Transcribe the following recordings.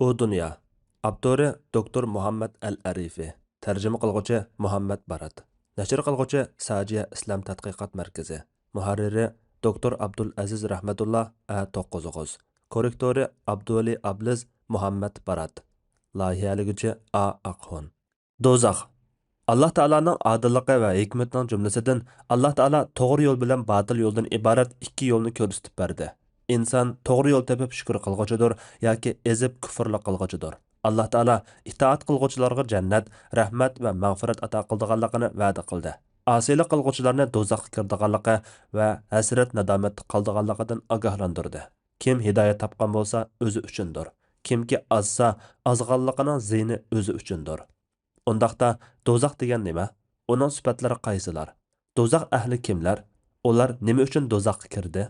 O Dünya. Abdori Doktor Muhammad Al-Arifi. Tarjima qilguvchi Muhammad Barat. Nashr qilguvchi Sajiya Islom tadqiqot markazi. Muharriri Doktor Abdul Aziz Rahmatullah A9. Korrektori Abduli Abliz Muhammad Barat. Loyihaligüchi A Aqhon. Do'zax. Allah Taalaning adilligi va hikmatining jumlasidan Allah Taala to'g'ri yo'l bilan batil yo'ldan iborat ikki yo'lni ko'rsatib berdi. İnsan to'g'ri yo'l tepib shukr qilg'uchidir yoki ezib kufrlik qilg'uchidir. Allah Taala itoat qilg'uchilarga jannat, rahmat va mag'firat ato qildiganligini va'da qildi. Asiylik qilg'uchilarni do'zaxga kirdiganligi va hasrat nadomat qildiganligidan ogohlantirdi. Kim hidoyat topgan bo'lsa, o'zi uchundir. Kimki azsa, azg'anligining ziyni o'zi uchundir. Ondaqda do'zax degan nima? Uning sifatlari qaysilar? Do'zax ahli kimlar? Ular nima uchun do'zaxga kirdi?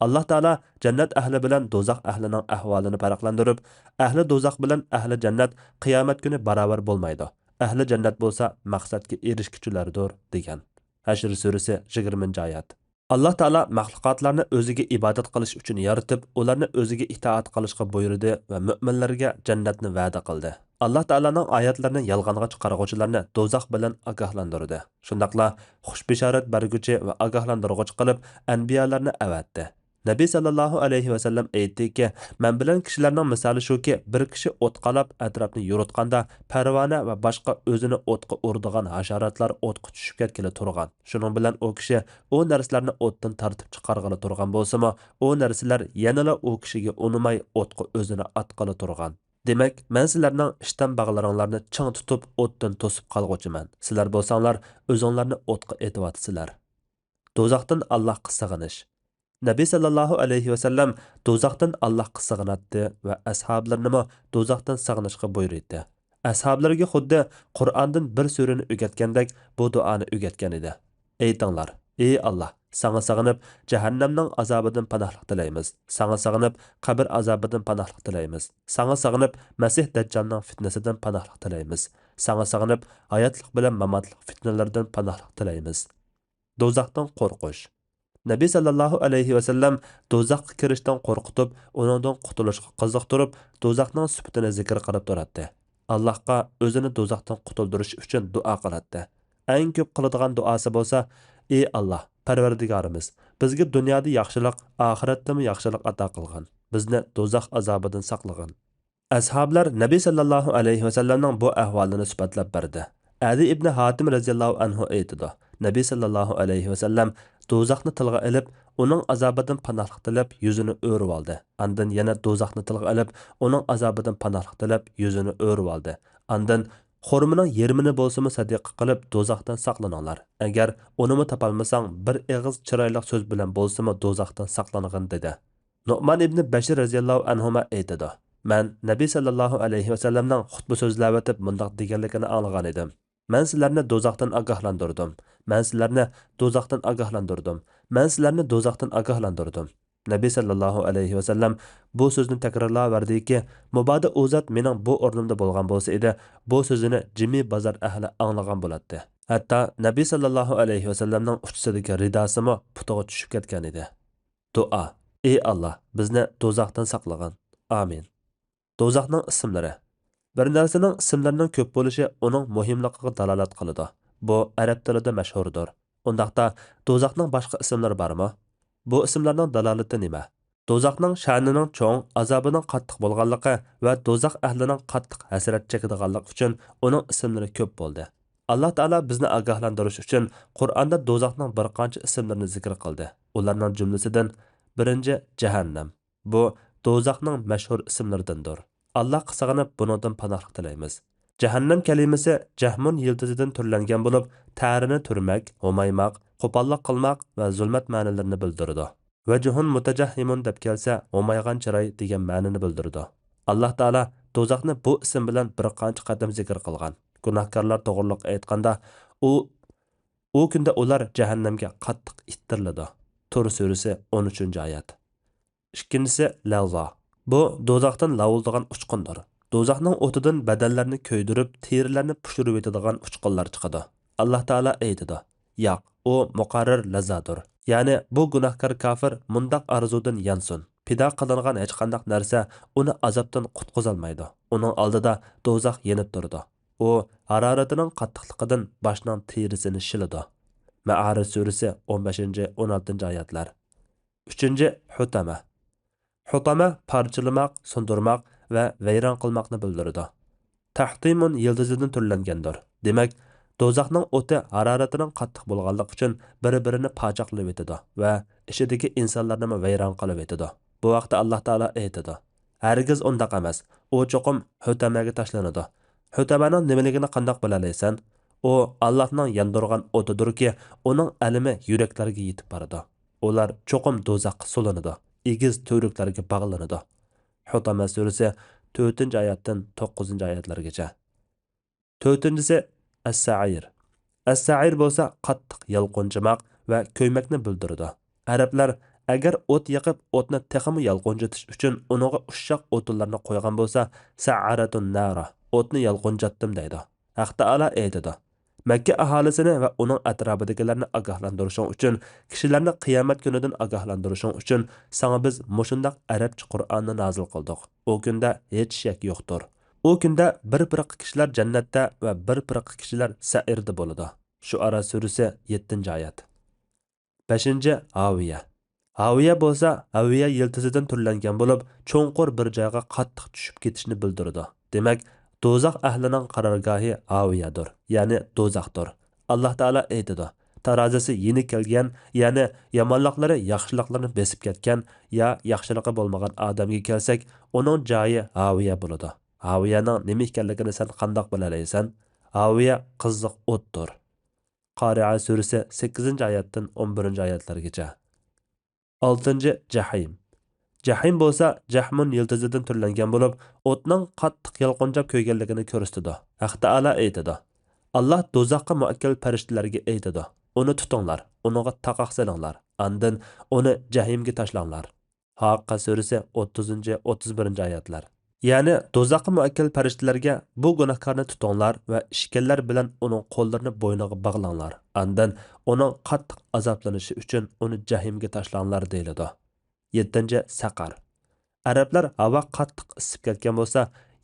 Allah Taala jannat ahli bilan do'zax ahlining ahvolini farqlantirib, ahli do'zax bilan ahli jannat qiyomat kuni barobar bo'lmaydi. Ahli jannat bo'lsa maqsadga erishguchilardir degan. Hashr surasi 20-oyat. Allah Taala maxluqotlarni o'ziga ibodat qilish uchun yaratib, ularni o'ziga itoat qilishga buyurdi va mu'minlarga jannatni va'da qildi. Allah Taalaning oyatlarini yolg'onga chiqaruvchilarni do'zax bilan ogohlantirdi. Shundaqla xushbishorat berguchi va ogohlantiruvchi qilib anbiyalarni avatdi. Nabiy sallallohu alayhi va sallam aytdiki, men bilan kishilarning misoli shuki, bir kishi o't qalab atrofni yuritganda parvona va boshqa o'zini o'tga urdigan hasharotlar o'tga tushib ketgili turgan. Shuning bilan u kishi o narsalarni o'tdan tortib chiqarg'ili turgan bo'lsa-mu, o narsalar yanada u kishiga unumay o'tga o'zini atqili turgan. Demak, men sizlarning ishdan bog'laringlarni ching tutib o'tdan to'sib qolg'uchiman. Sizlar bo'lsanglar, o'zinglarni o'tga etyapsizlar. Do'zaxdan Allohga sig'inish. Nabiy sallallohu alayhi va sallam do'zaxdan Allohga sig'inatdi va ashablarini do'zaxdan sig'inishga buyurdi. Ashablarga xuddi Qur'ondan bir surani o'rgatgandek bu duoni o'rgatgan edi. Aytinglar: "Ey Alloh, sana sig'inib jahannamning azobidan panohlik tilaymiz. Sana sig'inib qabr azobidan panohlik tilaymiz. Sana sig'inib Masih Dajjalning fitnasidan panohlik tilaymiz. Sana sig'inib hayotlik bilan mamotlik fitnalardan panohlik tilaymiz." Do'zaxdan qo'rqish. Nabiy sallallohu alayhi va sallam do'zaxga kirishdan qo'rqitib, uningdan qutulishga qiziqtirib, do'zaxning sifatini zikr qilib turadi. Allohga o'zini do'zaxdan qutuldirish uchun duo qiladi. Eng ko'p qiladigan duosi bo'lsa: "Ey Alloh, Parvardigorimiz, bizga dunyoda yaxshilik, oxiratda ham yaxshilik ato qilgan. Bizni do'zax azobidan saqlagin." Ashablar Nabiy sallallohu alayhi va sallamning bu ahvolini sifatlab berdi. Adi ibn Hatim radhiyallohu anhu aytdi: Nabiy sallallohu alayhi va sallam do'zaxni tilga olib, uning azobidan panohlik tilab, yuzini o'rib oldi. Andan yana do'zaxni tilga olib, uning azobidan panohlik tilab, yuzini o'rib oldi. Andan xurmining yermini bo'lsa-mu sadiqa qilib do'zaxdan saqlaninglar. Agar unimi topolmasang, bir og'iz chiroyli so'z bilan bo'lsa-mu do'zaxdan saqlanagin dedi. Nu'man ibn Bashir radhiyallohu anhu aytdi: "Men Nabiy sallallohu alayhi va sallamning xutba so'zlab mundaq deganligini anglagan edim. Men sizlarni do'zaxdan ogohlantirdim. Men sizlarni do'zaxdan ogohlantirdim. Men sizlarni do'zaxdan ogohlantirdim." Nabiy sallallohu alayhi va sallam bu so'zni takrorlaverdiki, mubodo u zot mening bu o'rnimda bo'lgan bo'lsa edi, bu so'zini jimi bozor ahli anglagan bo'ladi. Hatto Nabiy sallallohu alayhi va sallamning uchisidagi ridosimi putiga tushib ketgan edi. Duo: "Ey Alloh, bizni do'zaxdan saqlagin." Amin. Do'zaxning ismlari. Bir narsaning ismlarining ko'p bo'lishi uning muhimligiga dalolat qiladi. Bu arab tilida mashhurdir. Undaqda do'zaxning boshqa ismlari bormi? Bu ismlarning dalolati nima? Do'zaxning sha'nining cho'ng, azobining qattiq bo'lganligi va do'zax ahlining qattiq hasrat chekadiganligi uchun uning ismlari ko'p bo'ldi. Alloh taolo bizni ogohlantirish uchun Qur'onda do'zaxning bir qancha ismlarini zikr qildi. Ularning jumlasidan birinchi jahannam. Bu do'zaxning mashhur ismlaridandir. Allohga sig'inib buningdan panohlik tilaymiz. Jahannam kalimasi Jahmun yildizidan turlangan bo'lib, ta'rini turmak, ho'maymoq, qo'pollik qilmoq va zulmat ma'nilarini bildiradi. Vajhun mutajahhimun deb kelsa, ho'maygan chiroy degan ma'nini bildiradi. Alloh taolo do'zaxni bu ism bilan bir qancha qadam zikr qilgan. Gunohkorlar to'g'riliq aytganda, u kunda ular jahannamga qattiq ittiriladi. Tur surasi 13-oyat. Ikkinchisi lavza. Bu do'zaxdan lavuldigan uchqundir. Do'zaxning o'tidan badanlarni ko'ydirib, terilarni pushirib etadigan uchqunlar chiqadi. Alloh taolo aytadi: "Yo'q, u muqarrar lazadir." Ya'ni bu gunohkor kafir mundaq arzudan yansin. Pida qilingan hech qanday narsa uni azobdan qutqizolmaydi. Uning oldida do'zax yenib turdi. U haroratining qattiqligidan boshning terisini shilidi. Ma'arij surasi 15-16 oyatlar. 3. Hutama. Hutama parchalamak, sundirmak va vayron qilmoqni bildiradi. Tahtimun yildizidan turlangandir. Demak, do'zaxning o'ti haroratining qattiq bo'lganligi uchun bir-birini pachaqlab etadi va ishidagi insonlarni vayron qilib etadi. Bu vaqtda Alloh taolo aytadi: "Hargiz undaq emas. U cho'qim hutamaga tashlanadi. Hutamaning nimaligini qandoq bilalaysan? U Allohning yondirgan o'tidirki, uning alimi yuraklarga yetib boradi. Ular cho'qim do'zaxga solinadi, egiz to'riklarga bog'lanadi." Hutama surasi 4-oyatdan 9-oyatlargacha. 4-si As-Sa'ir. As-Sa'ir bo'lsa qattiq yalqonchimaq va ko'ymakni bildiradi. Arablar agar o't yoqib, o'tni texmi yalqonchitish uchun uninga ushshoq o'tinlarni qo'ygan bo'lsa, sa'aratun nara, o'tni yalqonjatdim deydi. Haq taolo aytadi: Makka aholisini va uning atrofidagilarni ogohlantirishing uchun, kishilarni qiyomat kunidan ogohlantirishing uchun sana biz mushundaq arabcha Qur'onni nozil qildik. U kunda hech shak yo'qdir. U kunda bir firqa kishilar jannatda va bir firqa kishilar sa'irda bo'ladi. Shuara surasi 7-oyat. 5. Haviya. Haviya bo'lsa, haviya yildizidan turlangan bo'lib, cho'nqur bir joyga qattiq tushib ketishni bildiradi. Demak, do'zax ahlining qarorgohi haviyadir, ya'ni do'zaxdir. Alloh taolo aytadi: Tarazisi yeni kelgan, ya'ni yomonliklari yaxshiliklarni besib ketgan, ya yaxshiligi bo'lmagan odamga kelsak, uning joyi haviya bo'ladi. Haviyaning nima ekanligini sen qandoq bilalaysan? Haviya qiziq o'tdir. Qari'a surasi 8-oyatdan 11-oyatlargacha. 6. Jahim. Jahim bo'lsa, jahmun yildizidan turlangan bo'lib, o'tning qattiq yalqonjab ko'yganligini ko'rsatadi. Haq taolo aytadi: Alloh do'zaxqa muakkal farishtalarga aytadi: Uni tutinglar, uniga taqoq solinglar, andin uni jahimga tashlanglar. Haqqa surasi 30-31-oyatlar. Ya'ni do'zaxqa muakkal farishtalarga bu gunohkorni tutinglar va ishkallar bilan uning qo'llarini bo'yniga bog'langlar. Andin uning qattiq azoblanishi uchun uni jahimga tashlanglar deyiladi. 7. Saqar. Arablar havo qattiq isib ketgan bo'lsa,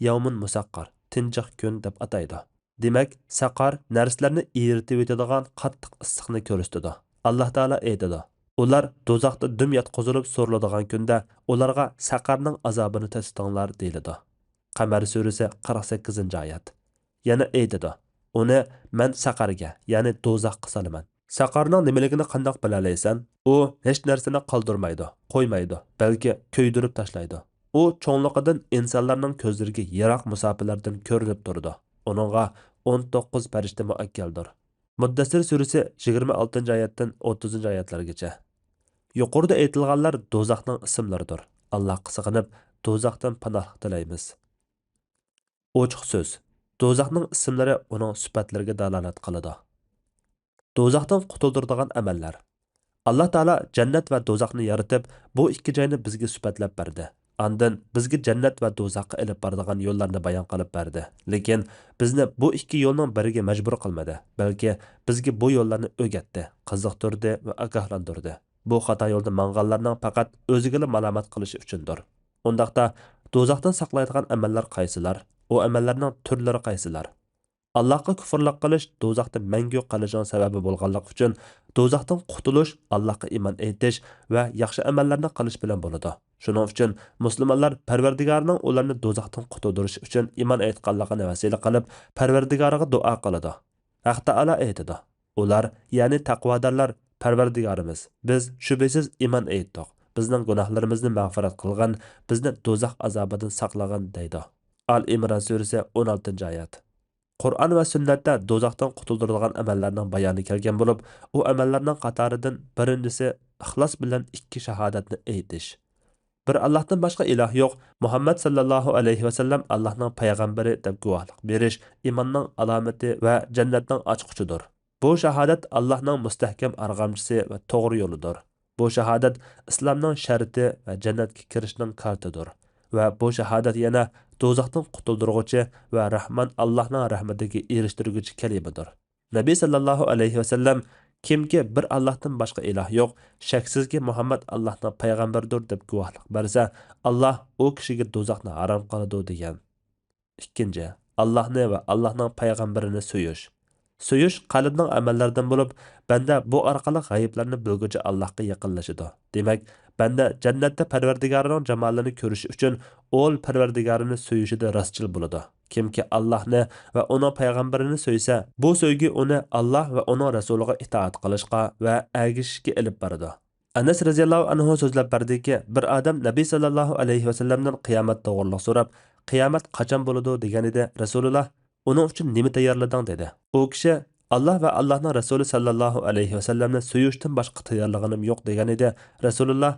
yawmun musaqqar, tinchiq kun deb ataydi. Demak, saqar narsalarni eritib o'tadigan qattiq issiqni ko'rsatadi. Alloh taolo aytadi: Ular do'zaxda dum yotqizilib so'riladigan kunda ularga saqarning azobini tasdiqlanglar deyiladi. Qamar surasi 48-oyat. Yana aytadi: Uni men saqarga, ya'ni do'zaxga solaman. Saqarning nimaligini qandoq bilalaysan? U hech narsani qoldirmaydi, qo'ymaydi, balki ko'ydirib tashlaydi. U cho'nliqidan insonlarning ko'zlariga yiroq masofalardan ko'rinib turdi. Uningga 19 farishta muakkaldir. Muddassir surasi 26-oyatdan 30-oyatlargacha. Yuqorida aytilganlar do'zaxning ismlaridir. Allohga sig'inib, do'zaxdan panohlik tilaymiz. Ochiq so'z. Do'zaxning ismlari uning sifatlariga dalolat qiladi. Do'zaxdan qutuldiradigan amallar. Alloh taolo jannat va do'zaxni yaratib, bu ikki joyni bizga sifatlab berdi. Andin bizga jannat va do'zaxga ilib boradigan yo'llarni bayon qilib berdi. Lekin bizni bu ikki yo'lning biriga majbur qilmadi, balki bizga bu yo'llarni o'rgatdi, qiziqtirdi va ogohlantirdi. Bu xato yo'lda manganlarning faqat o'ziga malomat qilishi uchundir. Undaqda do'zaxdan saqlaydigan amallar qaysilar? U amallarning turlari qaysilar? Allohga kufrlik qilish do'zaxda mangu qolishning sababi bo'lganligi uchun do'zaxdan qutulish Allohga iymon etish va yaxshi amallarni qilish bilan bo'ladi. Shuning uchun musulmonlar Parvardigorning ularni do'zaxdan qutuldirish uchun iymon etganligini vasila qilib, Parvardigoriga duo qiladi. Haq taolo aytadi: Ular, ya'ni taqvodorlar, Parvardigorimiz, biz shubhasiz iymon etdik. Bizning gunohlarimizni mag'firat qilgan, bizni do'zax azobidan saqlagan deydi. Al-Imron surasi 16-oyat. Qur'on va sunnatda do'zaxdan qutuldiradigan amallarning bayoni kelgan bo'lib, u amallarning qatoridan birinchisi ixlos bilan ikki shahodatni aytish. Bir Allohdan boshqa iloh yo'q, Muhammad sallallohu alayhi va sallam Allohning payg'ambari deb guvohlik berish imonning alomati va jannatning ochqichidir. Bu shahodat Allohning mustahkam arg'amchisi va to'g'ri yo'lidir. Bu shahodat islomning sharti va jannatga kirishning kartidir. Va bu shahodat yana do'zaxdan qutuldiruvchi va Rahman Allohning rahmatiga erishtiruvchi kalimadir. Nabiy sallallohu alayhi va sallam Kimki bir Allohdan boshqa iloh yo'q, shaksizki Muhammad Allohning payg'ambaridir deb guvohlik bersa, Alloh u kishiga do'zaxni harom qiladi degan. Ikkinchi, Allohni va Allohning payg'ambarini so'yish. So'yish qalbning amallaridan bo'lib, banda bu orqali g'ayiblarni bilguchi Allohga yaqinlashadi. Demak, banda jannatda Parvardigorining jamolini ko'rish uchun o'l Parvardigorini so'yishida rostchil bo'ladi. Kimki Allohni va uning payg'ambarini so'ysa, bu so'ygi uni Alloh va uning rasuliga itoat qilishga va ergishishga ilib boradi. Anas raziyallohu anhu so'zlab berdiki, bir odam Nabiy sallallohu alayhi vasallamdan qiyomat to'g'riliq so'rab, qiyomat qachon bo'ladi deganida Rasululloh uning uchun nima tayyorlading dedi. U kishi Alloh va Allohning Rasuli sallallohu alayhi vasallamni so'yishdan boshqa tayyorlaganim yo'q deganida Rasululloh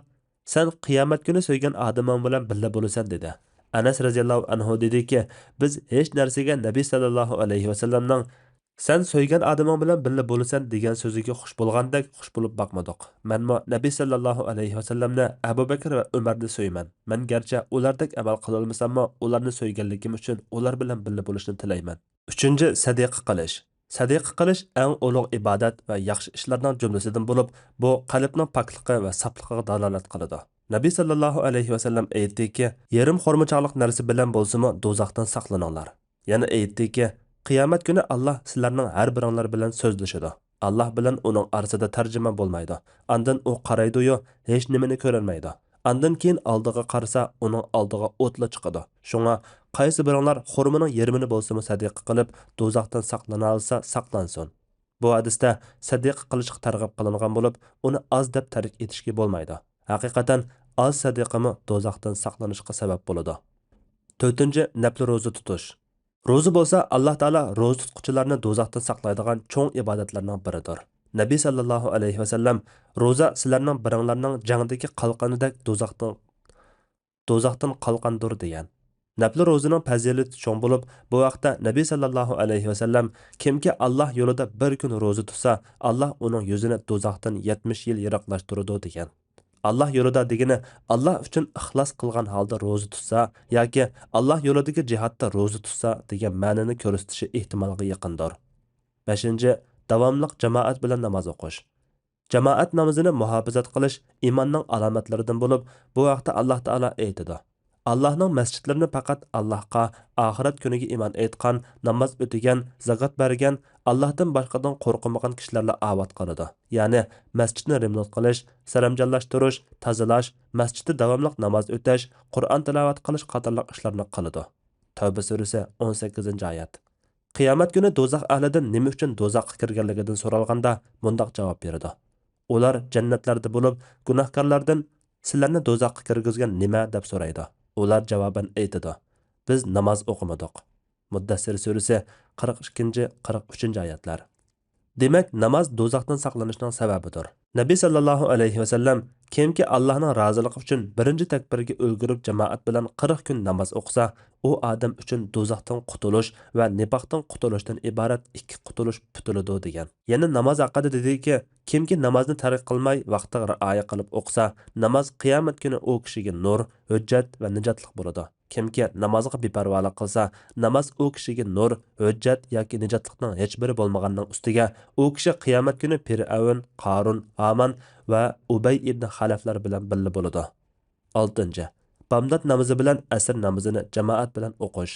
sen qiyomat kuni so'ygan odaming bilan birga bo'lasan dedi. Anas raziyallohu anhu dediki, biz hech narsaga Nabiy sallallohu alayhi vasallamning sen so'ygan odaming bilan birga bo'lasan degan so'ziga xush bo'lgandek xush bo'lib boqmadik. Menmo Nabiy sallallohu alayhi vasallamni Abu Bakr va Umarni so'yman. Men garchi ulardek amal qila olmasammo, ularni so'yganligim uchun ular bilan birga bo'lishni tilayman. 3. Sadiqa qilish. Sadiqa qilish eng ulug' ibodat va yaxshi ishlarning jumlasidan bo'lib, bu qalbning pokligi va sofligiga dalolat qiladi. Nabiy sallallohu alayhi vasallam aytdiki, yarim xurmochaqliq narsa bilan bo'lsa-mu do'zaxdan saqlaninglar. Yana aytdiki, qiyomat kuni Alloh sizlarning har biringlar bilan so'zlashadi. Alloh bilan uning orasida tarjima bo'lmaydi. Andan u qaraydi-yu, hech nimani ko'rolmaydi. Andan keyin oldiga qarasa, uning oldiga o'tla chiqadi. Shunga qaysi biringlar xurmoning yarmini bo'lsa-mu sadiqa qilib, do'zaxdan saqlana olsa, saqlansin. Bu hadisda sadiqa qilishga targ'ib qilingan bo'lib, uni oz deb tark etishga bo'lmaydi. Haqiqatan oz sadiqami do'zaxdan saqlanishga sabab bo'ladi. 4. Nafl ro'za tutish. Ro'za bo'lsa, Alloh taolo ro'za tutquchilarni do'zaxdan saqlaydigan cho'ng ibodatlarning biridir. Nabiy sallallohu alayhi vasallam ro'za sizlarning biringlarning jangdagi qalqanidek do'zaxdan qalqandir degan. Nafl ro'zaning fazilati cho'ng bo'lib, bu vaqtda Nabiy sallallohu alayhi vasallam kimki Alloh yo'lida bir kun ro'za tutsa, Alloh uning yuzini do'zaxdan 70 yil yiroqlashtiradi degan. Allah yo'lida degani Allah uchun ixlos qilgan holda ro'za tutsa yoki Allah yo'lidagi jihatda ro'za tutsa degan ma'noni ko'rsatishi ehtimolga yaqindir. 5. Davomliq jamoat bilan namoz o'qish. Jamoat namozini muhofazat qilish iymonning alomatlaridan bo'lib, bu vaqtda Alloh taolo aytadi: Allohning masjidlarini faqat Allohga, oxirat kuniga iymon etgan, namoz o'qigan, zakot bergan, Allohdan boshqadan qo'rqmagan kishilarga obod qiladi. Ya'ni masjidni remont qilish, saramjonlashtirish, tozalash, masjidda davomli namoz o'qish, Qur'on tilovat qilish qatorliq ishlarni qiladi. Tavba surasi 18-oyat. Qiyomat kuni do'zax ahlidan nima uchun do'zaxga kirganligidan so'ralganda bundoq javob beradi. Ular jannatlarda bo'lib, gunohkorlardan sizlarni do'zaxga kirgizgan nima deb so'raydi. Ular javoban aytadi: biz namoz o'qimadik. Muddassir surasi 42-43-oyatlar. Demak, namoz do'zaxdan saqlanishning sababidir. Nabiy sallallohu alayhi vasallam kimki Allohning roziligi uchun birinchi takbirga ulgurib jamoat bilan 40 kun namoz o'qisa, u odam uchun do'zaxdan qutulish va nifoqdan qutulishdan iborat ikki qutulish putiladi degan. Yana namoz haqida dediki, kimki namozni tark qilmay vaqtiga rioya qilib o'qisa, namoz qiyomat kuni u kishiga nur, hujjat va nijotlik bo'ladi. Kimki namozga beparvolik qilsa, namoz u kishiga nur, hujjat yoki nijotlikning hech biri bo'lmaganning ustiga u kishi qiyomat kuni Fir'avn, Qarun, Haman va Ubay ibn Xalaflar bilan birga bo'ladi. 6. Bomdod namozi bilan asr namozini jamoat bilan o'qish.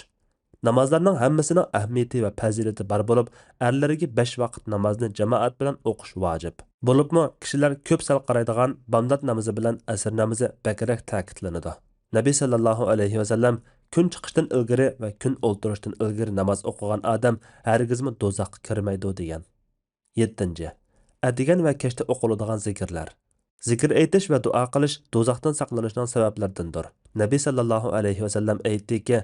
Namozlarning hammasining ahamiyati va fazilati bor bo'lib, erlariga 5 vaqt namozni jamoat bilan o'qish vojib. Bo'libmi, kishilar ko'p sal qaraydigan bomdod namozi bilan asr namozi bakrak ta'kidlanadi. Nabiy sallallohu alayhi vasallam kun chiqishdan ilgari va kun o'ltirishdan ilgari namoz o'qigan odam hargizmi do'zaxga kirmaydi degan. 7. Adigan va kechda o'qiladigan zikrlar. Zikr aytish va duo qilish do'zaxdan saqlanishning sabablaridandir. Nabiy sallallohu alayhi vasallam aytdiki,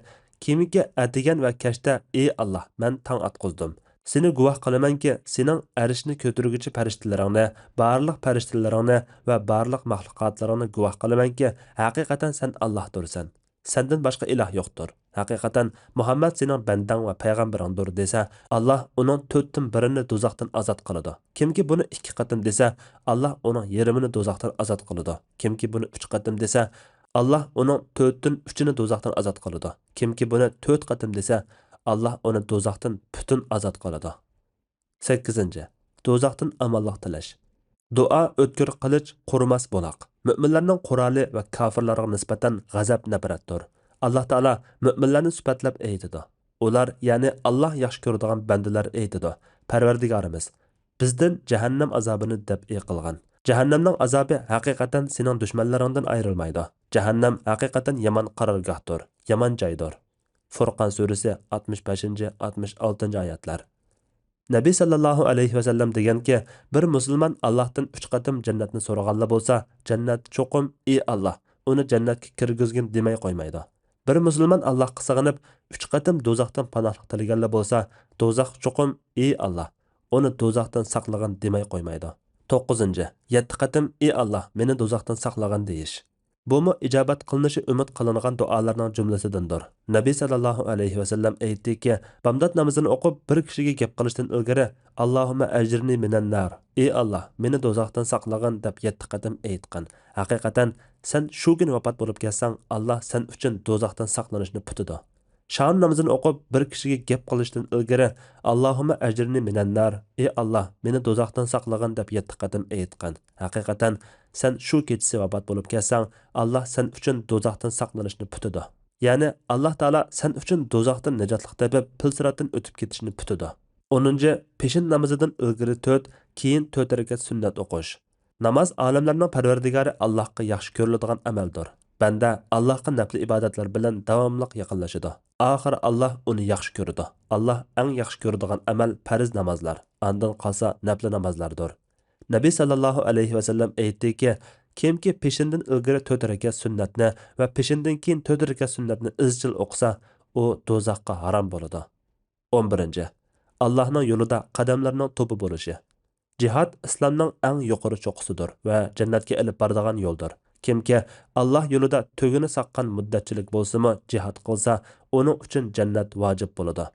kimiki adigan va kechda: "Ey Alloh, men tong atqizdim. Seni guvoh qilamanki, sening arshni ko'targuchi farishtalaringni, barliq farishtalaringni va barliq maxluqotlaringni guvoh qilamanki, haqiqatan sen Allohdirsan. Sendan boshqa iloh yo'qdir. Haqiqatan Muhammad sening bandang va payg'ambaringdir" desa, Alloh uning 4dan birini do'zaxdan ozod qiladi. Kimki buni 2 qatim desa, Alloh uning yarmini do'zaxdan ozod qiladi. Kimki buni 3 qatim desa, Alloh uning 4dan 3ini do'zaxdan ozod qiladi. Kimki buni 4 qatim desa, Alloh uni do'zaxdan butun ozod qiladi. 8. do'zaxdan omonlik tilash. Dua o'tkir qilich, qurmas bo'loq. Mu'minlarning quroli va kofirlarga nisbatan g'azab nafratdir. Alloh taolo mu'minlarni sifatlab aytadi. Ular, ya'ni Alloh yaxshi ko'radigan bandalar aytadi: Parvardigorimiz, bizdan jahannam azobini dab'i qilgan. Jahannamning azobi haqiqatan sening dushmanlaringdan ayrilmaydi. Jahannam haqiqatan yomon qarorgohdir, yomon joydir. Furqon surasi 65-66 oyatlar. Nabi sallallohu alayhi vasallam deganki, bir musulmon Allohdan 3 qatim jannatni so'raganlar bo'lsa, jannat cho'qim, ey Alloh, uni jannatga kirgizgin demay qo'ymaydi. Bir musulmon Allohga sig'inib 3 qatim do'zaxdan panohlik tilaganlar bo'lsa, do'zax cho'qim, ey Alloh, uni do'zaxdan saqlagin demay qo'ymaydi. 9. 7 qatim, ey Alloh, meni do'zaxdan saqlagin deyish. Bumu ijobat qilinishi umid qilingan duolarning jumlasidandir. Nabiy sallallohu alayhi vasallam aytdiki, bomdod namozini o'qib bir kishiga gap qilishdan ilgari Allohumma ajirni minan nar. Ey Alloh, meni do'zaxdan saqlagin deb 7 qatim aytgan. Haqiqatan sen shu kun vafot bo'lib ketsang, Alloh sen uchun do'zaxdan saqlanishni putidi. Sham namozini o'qib bir kishiga gap qilishdan ilgari Allohumma ajirni minan nar. Ey Alloh, meni do'zaxdan saqlagin deb 7 qatim aytgan. Haqiqatan sen shu kechasi vafot bo'lib ketsang, Alloh sen uchun do'zaxdan saqlanishni putidi. Ya'ni Alloh taolo sen uchun do'zaxdan najotlik topib, pilsiratdan o'tib ketishni putidi. 10. Peshin namozidan ilgari 4, keyin 4 rakat sunnat o'qish. Namoz olamlarning Parvardigori Allohga yaxshi ko'riladigan amaldir. Banda Allohga nafli ibodatlar bilan davomli yaqinlashadi. Oxir Alloh uni yaxshi ko'radi. Alloh eng yaxshi ko'radigan amal farz namozlar, undan qolsa nafli namozlardir. Nabiy sallallohu alayhi vasallam aytdiki, kimki peshindan ilgari 4 rakat sunnatni va peshindan keyin 4 rakat sunnatni izchil o'qisa, u do'zaxga harom bo'ladi. 11. Allohning yo'lida qadamlarning to'pi bo'lishi. Jihad islomning eng yuqori cho'qqisidir va jannatga olib boradigan yo'ldir. Kimki Alloh yo'lida tugini saqqan muddatchilik bo'lsa-mu jihad qilsa, uning uchun jannat vojib bo'ladi.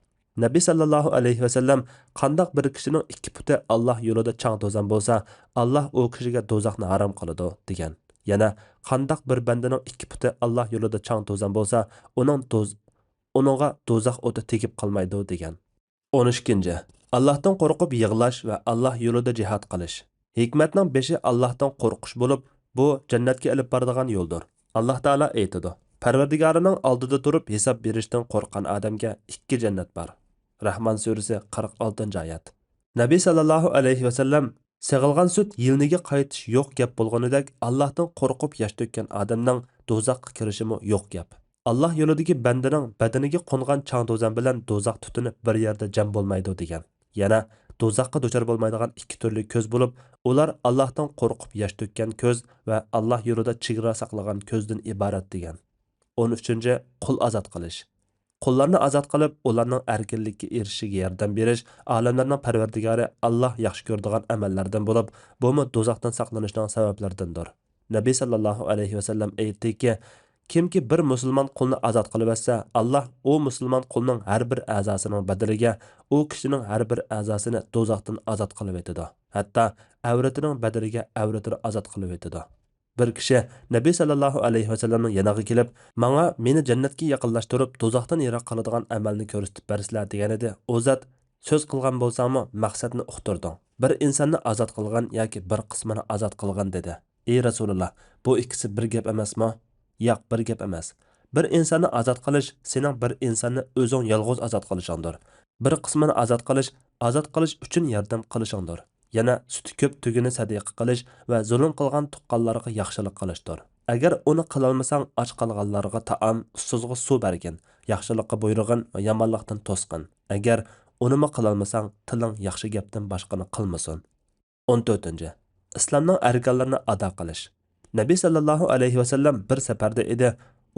Nabiy sallallohu alayhi vasallam qandoq bir kishining 2 puti Alloh yo'lida chang to'zan bo'lsa, Alloh u kishiga do'zaxni harom qiladi degan. Yana qandoq bir bandaning 2 puti Alloh yo'lida chang to'zan bo'lsa, uningga do'zax o'ti tegib qolmaydi degan. 12. Allohdan qo'rqib yig'lash va Alloh yo'lida jihad qilish. Hikmatning beshi Allohdan qo'rqish bo'lib, bu jannatga olib boradigan yo'ldir. Alloh taolo aytadi: Parvardigorining oldida turib hisob berishdan qo'rqqan odamga 2 jannat bor. Rahmon surasi 46-oyat. Nabiy sallallohu alayhi vasallam sig'ilgan sut yilniga qaytish yo'q gap bo'lganidek, Allohdan qo'rqib yosh to'kkan odamning do'zaxga kirishimi yo'q gap. Alloh yo'lidagi bandaning badaniga qo'ngan chang to'zan bilan do'zax tutuni bir yerda jam bo'lmaydi degan. Yana do'zaxga duchor bo'lmaydigan 2 turli ko'z bo'lib, ular Allohdan qo'rqib yosh to'kkan ko'z va Alloh yo'lida chegara saqlagan ko'zdan iborat degan. 13. Qul azod qilish. Qullarni azod qilib, ularning erkinlikka erishishiga yordam berish olamlarning Parvardigori Alloh yaxshi ko'radigan amallardan bo'lib, bumi do'zaxdan saqlanishning sabablaridandir. Nabiy sallallohu alayhi vasallam aytdiki, kimki bir musulmon qulni azod qilib etsa, Alloh u musulmon qulning har bir a'zosining badaliga u kishining har bir a'zosini do'zaxdan azod qilib etadi. Hatto avratining badaliga avratini azod qilib etadi. Bir kishi Nabiy sallallohu alayhi vasallamning yoniga kelib, "Menga meni jannatga yaqinlashtirib, do'zaxdan yiroq qiladigan amalni ko'rsatib bersizlar" degan edi. O zot, "So'z qilgan bo'lsangmi, maqsadni uqtirding. Bir insonni azod qilgan yoki bir qismini azod qilgan" dedi. "Ey Rasululloh, bu ikkisi bir gap emasmi?" Yo'q, bir gap emas. Bir insonni azod qilish sening bir insonni o'zing yolg'iz azod qilishingdir. Bir qismini azod qilish uchun yordam qilishingdir. Yana suti ko'p tugini sadaqa qilish va zulm qilgan tuqqanlarga yaxshilik qilishdir. Agar uni qilolmasang, och qolganlarga taom, ussizga suv bergin, yaxshilikqa buyrug'in va yomonlikdan to'sqin. Agar unimi qilolmasang, tiling yaxshi gapdan boshqani qilmasin. 14. Islomning arkonlarini ado qilish. Nabiy sallallohu alayhi vasallam bir safarda edi.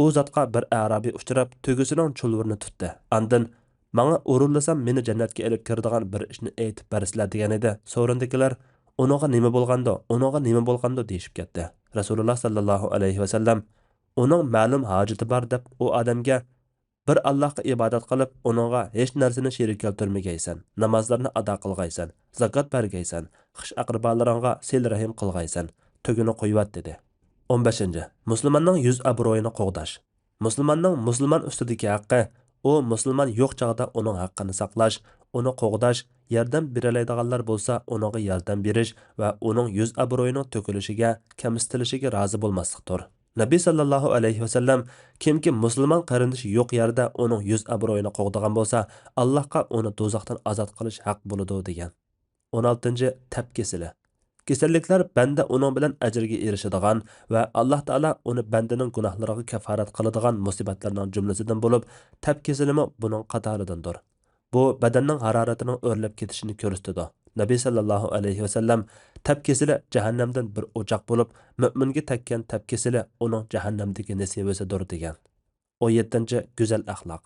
U zotga bir arabiy uchrab, tugisining chulvurini tutdi. Andin "Menga o'rinlasam meni jannatga olib kiradigan bir ishni aytib bersizlar" degan edi. So'rindikilar "Unoga nima bo'lgandi?" deyishib ketdi. Rasululloh sallallohu alayhi vasallam uning ma'lum hojati bor deb u odamga "Bir Allohga ibodat qilib, uninga hech narsani sherik keltirmagaysan, namozlarni ado qilgaysan, zakot bergaysan, xish aqrabolaringga sil rahim qilgaysan, tugini qo'yvat" dedi. 15. Musulmonning yuz obro'yini qo'g'dash. Musulmonning musulmon ustidagi haqqi, u musulmon yo'q chog'da uning haqqini saqlash, uni qo'g'dash, yordam beroladiganlar bo'lsa, uningga yordam berish va uning yuz obro'yining to'kilishiga, kamsitilishiga rozi bo'lmaslikdir. Nabiy sallallohu alayhi vasallam kimki musulmon qarindoshi yo'q yerda uning yuz obro'yini qo'g'dagan bo'lsa, Allohga uni do'zaxdan ozod qilish haq bo'ladi degan. 16. Tab kesili. Kasalliklar banda uning bilan ajrga erishadigan va Alloh taolo uni bandaning gunohlariga kafarat qiladigan musibatlarning jumlasidan bo'lib, tab kesilimi buning qatoridandir. Bu badanning haroratining o'rlab ketishini ko'rsatadi. Nabiy sallallohu alayhi vasallam tab kesili jahannamdan bir o'choq bo'lib, mu'minga tekkan tab kesili uning jahannamdagi nasibasidir degan. 17. Go'zal axloq.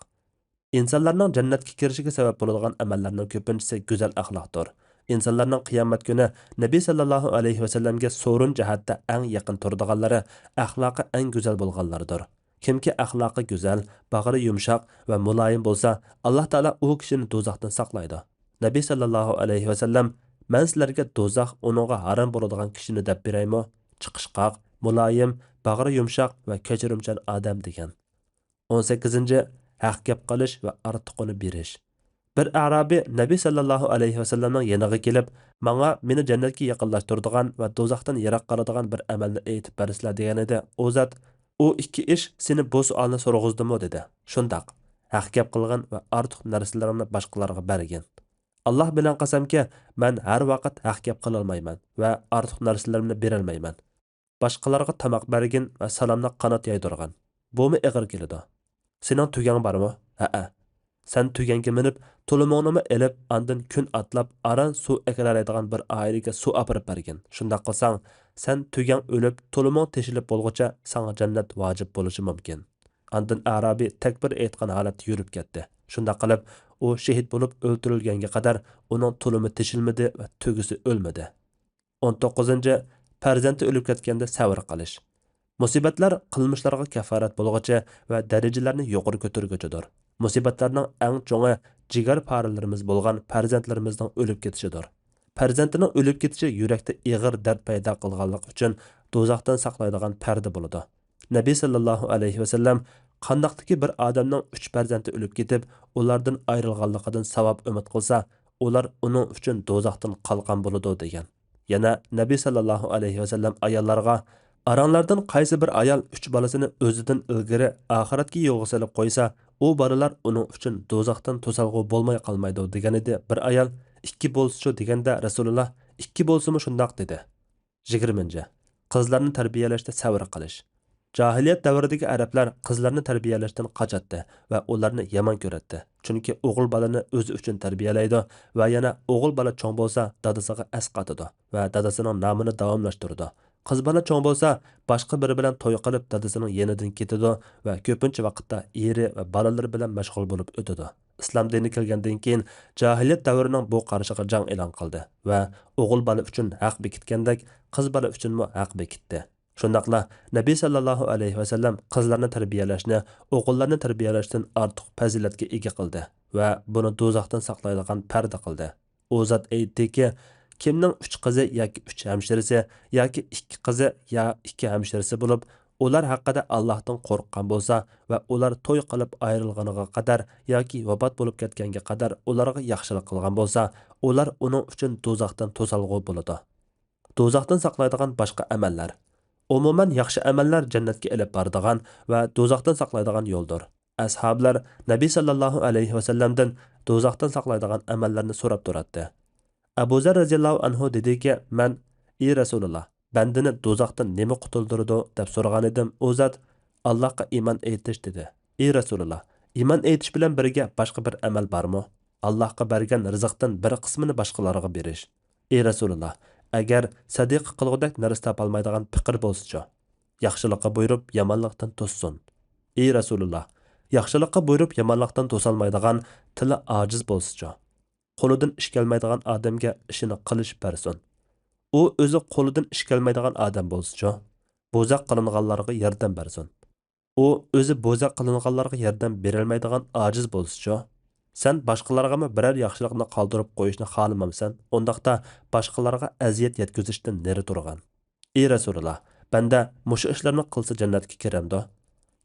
İnsanlarning jannatga kirishiga sabab bo'ladigan amallarning ko'pinchisi go'zal axloqdir. İnsanlarning qiyomat kuni Nabiy sallallohu alayhi vasallamga so'rin jihatda eng yaqin turadiganlari axloqi eng go'zal bo'lganlardir. Kimki axloqi go'zal, bag'ri yumshoq va muloyim bo'lsa, Alloh taolo u kishini do'zaxdan saqlaydi. Nabiy sallallohu alayhi vasallam men sizlarga do'zax uningga harom bo'ladigan kishini deb beraymi? Chiqishqoq, muloyim, bag'ri yumshoq va kechirimchan odam degan. 18. Haq gap qilish va ortiqini berish. Bir Arabiy Nabiy sallallohu alayhi vasallamning yoniga kelib, "Menga meni jannatga yaqinlashtiradigan va do'zaxdan yiroq qiladigan bir amalni aytib bersizlar" degan edi. O zot, "U ikki ish seni bu savolni so'rag'izdimi?" dedi. Shundoq, haq gap qilgan va ortiq narsalarni boshqalarga bergan. Alloh bilan qasamki, men har vaqt haq gap qila olmayman va ortiq narsalarni bera olmayman. Boshqalarga tamoq bergin va salomni qanot yaydirgan. Bumi ig'ir keladi. Sening tugang bormi? Ha-a. Sen tuganga minib, to'limonimi elib, andin kun atlab, aran suv eklaraydigan bir oilaga suv apirib bergin. Shundoq qilsang, sen tugang o'lib, to'limon teshilib bo'lguncha sana jannat vojib bo'lishi mumkin. Andin Arabiy takbir aytgan holatda yurib ketdi. Shundoq qilib, u shahid bo'lib o'ldirilganga qadar uning to'limi teshilmadi va tugisi o'lmadi. 19. Farzandi o'lib ketganda sabr qilish. Musibatlar qilmishlarga kafarat bo'lguncha va darajalarni yuqori ko'targuchidir. Musibatlarning eng cho'ngi jigar paralarimiz bo'lgan farzandlarimizning o'lib ketishidir. Farzandining o'lib ketishi yurakda ig'ir dard paydo qilganlik uchun do'zaxdan saqlaydigan parda bo'ladi. Nabiy sallallohu alayhi vasallam qandoqdiki bir odamning 3 farzandi o'lib ketib, ulardan ayrilganligidan savob umid qilsa, ular uning uchun do'zaxdan qalqon bo'ladi degan. Yana Nabiy sallallohu alayhi vasallam ayollarga "Aranglardan qaysi bir ayol 3 bolasini o'zidan ilgari oxiratga yo'g'i solib qo'ysa, u bolalar uning uchun do'zaxdan to'salg'u bo'lmay qolmaydi" degan edi. Bir ayol "2 bo'lsa-chu" deganda Rasululloh "2 bo'lsa-mu shundoq" dedi. 20. Qizlarni tarbiyalashda sabr qilish. Jahiliyat davridagi arablar qizlarni tarbiyalashdan qochatdi va ularni yomon ko'ratdi. Chunki o'g'il bolani o'zi uchun tarbiyalaydi va yana o'g'il bola cho'ng bo'lsa, dadasiga asqatadi va dadasining nomini davomlashtiradi. Qiz bola cho'ng bo'lsa, boshqa biri bilan to'y qilib dadasining yenidan ketadi va ko'pincha vaqtda eri va bolalari bilan mashg'ul bo'lib o'tadi. Islom dini kelgandan keyin jahiliyat davrining bu qarshiga jang e'lon qildi va o'g'il bola uchun haq bekitgandek, qiz bola uchunmi haq bekitdi. Shundaqla Nabiy sallallohu alayhi vasallam qizlarni tarbiyalashni o'g'illarni tarbiyalashdan ortiq fazilatga ega qildi va buni do'zaxdan saqlaydigan parda qildi. U zot aytdiki, kimning 3 qizi yoki 3 hamshirasi yoki 2 qizi yo 2 hamshirasi bo'lib, ular haqida Allohdan qo'rqqan bo'lsa va ular to'y qilib ayrilganiga qadar yoki vafot bo'lib ketganga qadar ularga yaxshilik qilgan bo'lsa, ular uning uchun do'zaxdan to'salg'u bo'ladi. Do'zaxdan saqlaydigan boshqa amallar. Umuman yaxshi amallar jannatga elib boradigan va do'zaxdan saqlaydigan yo'ldir. Ashablar Nabiy sallallohu alayhi vasallamdan do'zaxdan saqlaydigan amallarni so'rab turardi. Abu Zar radhiyallohu anhu dediki, "Men, ey Rasululloh, bandini do'zaxdan nima qutuldirdi?" deb so'ragan edim. U zot Allohga iymon etish dedi. "Ey Rasululloh, iymon etish bilan birga boshqa bir amal bormi? Allohga bergan rizqdan bir qismini boshqalarga berish." "Ey Rasululloh, agar sadiq qilg'udak narsa topolmaydigan fikr bo'lsa-chi, yaxshilikqa buyurib yomonlikdan to'ssin." "Ey Rasululloh, yaxshilikqa buyurib yomonlikdan to'solmaydigan tili ojiz bo'lsa-chi, qo'lidan ish kelmaydigan odamga ishini qilish bersin." U o'zi qo'lidan ish kelmaydigan odam bo'lsa-chi, bo'zaq qilinganlarga yordam bersin. U o'zi bo'zaq qilinganlarga yordam berolmaydigan ojiz bo'lsa-chi, sen boshqalarga biror yaxshilikni qoldirib qo'yishni xohlamamsan, undaqda boshqalarga aziyat yetkazishdan nari turgan. "Ey Rasululloh, banda mushu ishlarni qilsa jannatga kiramdi?"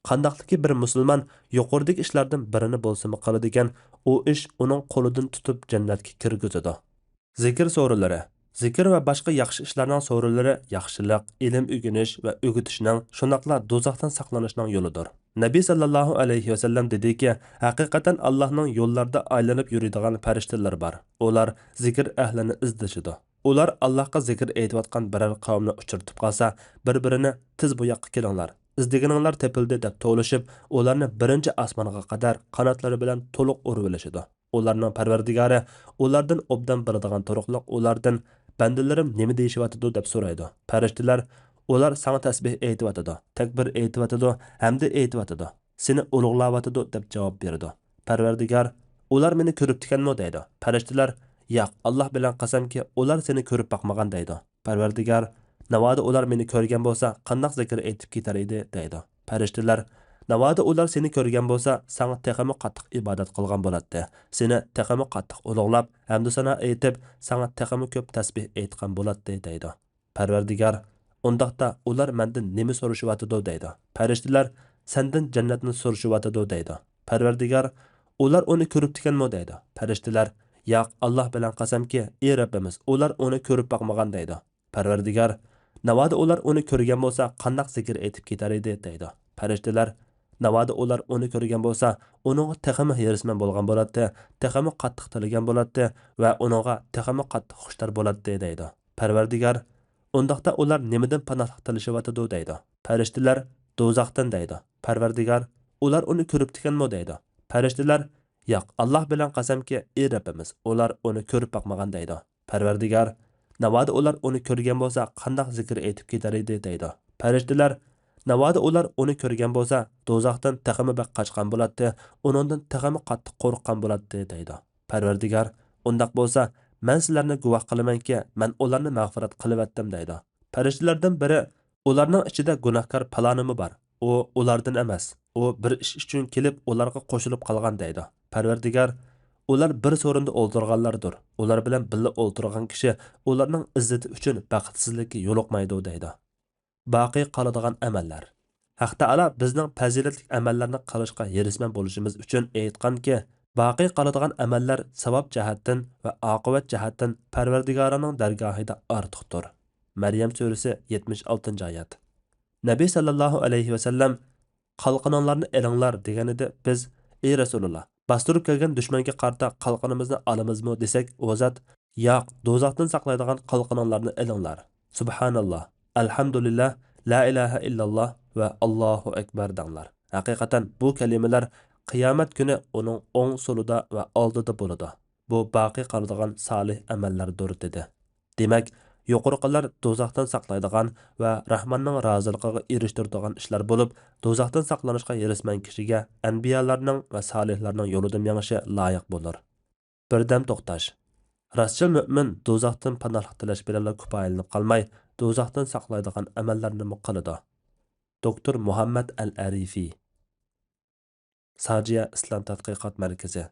Qandaqliki bir musulmon yuqoridagi ishlardan birini bo'lsa-mu qiladigan, u ish uning qo'lidan tutib jannatga kirgizadi. Zikr so'ralari. Zikr va boshqa yaxshi ishlarning so'ralari yaxshilik, ilm o'rganish va o'g'itishning, shunaqla do'zaxdan saqlanishning yo'lidir. Nabiy sallallohu alayhi va sallam dediki, haqiqatan Allohning yo'llarida aylanib yuradigan farishtalar bor. Ular zikr ahlini izlashidi. Ular Allohga zikr aytayotgan biror qavmni uchirtib qolsa, bir-birini tiz bu yoqqa kelinglar. İzdigininglar tepildi deb to'lishib, ularni birinchi osmonga qadar qanotlari bilan to'liq urib olishidi. Ularning Parvardigori ulardan obdan biladigan turuqliq ulardan bandalarim nima deyishyotidi deb so'raydi. Farishtalar ular sana tasbih aytayotidi, takbir aytayotidi, hamda aytayotidi, seni ulug'layotidi deb javob berdi. Parvardigor ular meni ko'rib tikanmi deydi. Farishtalar yo'q, Alloh bilan qasamki, ular seni ko'rib boqmagan deydi. Parvardigor navoda ular meni ko'rgan bo'lsa, qandoq zikr aytib ketar edi deydi. Farishtalar navoda ular seni ko'rgan bo'lsa, sana texmi qattiq ibodat qilgan bo'ladi. Seni texmi qattiq ulug'lab, hamda sana aytib, sana texmi ko'p tasbih aytgan bo'ladi deydi. Parvardigor undaqda ular mendan nima so'rashyotidi deydi. Farishtalar sendan jannatni so'rashyotidi deydi. Parvardigor ular uni ko'rib tikanmi deydi. Farishtalar yo'q, Alloh bilan qasamki, ey Rabbimiz, ular uni ko'rib boqmagan deydi. Parvardigor navoda ular uni ko'rgan bo'lsa, qandoq zikr aytib ketar edi deydi. Farishtalar navoda ular uni ko'rgan bo'lsa, uning texmi hirisman bo'lgan bo'ladi, texmi qattiq tilagan bo'ladi va uningga texmi qattiq xushtar bo'ladi deydi. Parvardigor undaqda ular nimadan panohlik tilashyotidi deydi. Farishtalar do'zaxdan deydi. Parvardigor ular uni ko'rib tikanmi deydi. Farishtalar yo'q, Alloh bilan qasamki, ey Rabbimiz, ular uni ko'rib boqmagan deydi. Parvardigor navoda ular uni ko'rgan bo'lsa, qandoq zikr aytib ketar edi deydi. Farishtalar navoda ular uni ko'rgan bo'lsa, do'zaxdan texmi baq qochgan bo'ladi, uningdan texmi qattiq qo'rqqan bo'ladi deydi. Parvardigor undaq bo'lsa, men sizlarni guvoh qilamanki, men ularni mag'firat qilyaptim deydi. Farishtalardan biri ularning ichida gunohkor palonimi bor. U ulardan emas. U bir ish uchun kelib ularga qo'shilib qolgan deydi. Parvardigor ular bir so'rinda o'ltirganlardir. Ular bilan birga o'ltirgan kishi ularning izzati uchun baxtsizlikka yo'liqmaydi deydi. Baqiy qoladigan amallar. Haq Taala bizning fazilatli amallarni qilishga herisman bo'lishimiz uchun aytganki, baqiy qoladigan amallar savob jihatdan va oqibat jihatdan Parvardigorining dargohida ortiqdir. Maryam surasi 76-oyat. Nabiy sallallohu alayhi va sallam qalqonlarni elinglar deganida biz, ey Rasululloh, bostirib kelgan dushmanga qarta qalqonimizni olamizmi desak, u zot, yo'q, do'zaxdan saqlaydigan qalqonlarni elinglar. Subhanalloh, alhamdulillah, la ilaha illalloh va Allohu akbar danglar. Haqiqatan bu kalimalar qiyomat kuni uning o'ng solida va oldida bo'ladi. Bu baqiy qoladigan solih amallardir dedi. Demak, yuqoriqilar do'zaxdan saqlaydigan va Rahmonning roziligiga erishtiradigan ishlar bo'lib, do'zaxdan saqlanishga erisman kishiga anbiyalarning va solihlarning yo'lida menishi loyiq bo'lar. Birdam to'xtash. Rostchil mo'min do'zaxdan panohlik tilash bilan kifoyalanib qolmay, do'zaxdan saqlaydigan amallarni qiladi. Doktor Muhammad al-Arifi, Sajiya Islom tadqiqot markazi.